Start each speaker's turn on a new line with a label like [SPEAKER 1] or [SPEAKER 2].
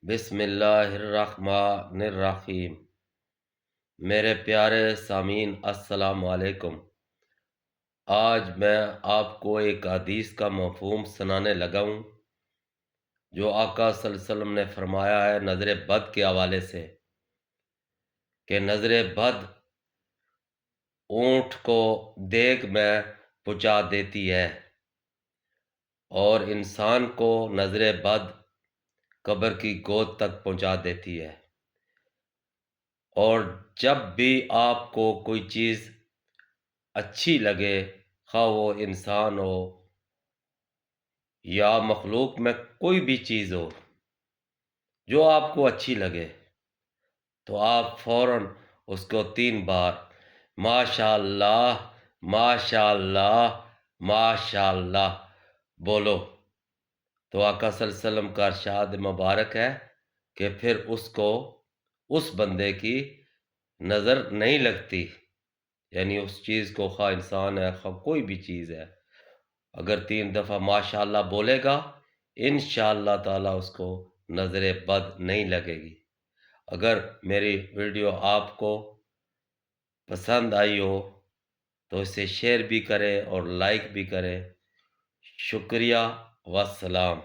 [SPEAKER 1] بسم اللہ الرحمن الرحیم۔ میرے پیارے سامعین، السلام علیکم۔ آج میں آپ کو ایک حدیث کا مفہوم سنانے لگا ہوں جو آقا صلی اللہ علیہ وسلم نے فرمایا ہے نظر بد کے حوالے سے کہ نظر بد اونٹ کو دیگ میں پہنچا دیتی ہے اور انسان کو نظر بد قبر کی گود تک پہنچا دیتی ہے۔ اور جب بھی آپ کو کوئی چیز اچھی لگے، خواہ وہ انسان ہو یا مخلوق میں کوئی بھی چیز ہو جو آپ کو اچھی لگے، تو آپ فوراً اس کو 3 بار ماشاء اللہ، ماشاء اللہ، ماشاء اللہ بولو، تو آقا صلی اللہ علیہ وسلم کا ارشاد مبارک ہے کہ پھر اس بندے کی نظر نہیں لگتی، یعنی اس چیز کو، خواہ انسان ہے خواہ کوئی بھی چیز ہے، اگر 3 دفعہ ماشاءاللہ بولے گا، انشاءاللہ تعالیٰ اس کو نظر بد نہیں لگے گی۔ اگر میری ویڈیو آپ کو پسند آئی ہو تو اسے شیئر بھی کریں اور لائک بھی کریں۔ شکریہ، والسلام۔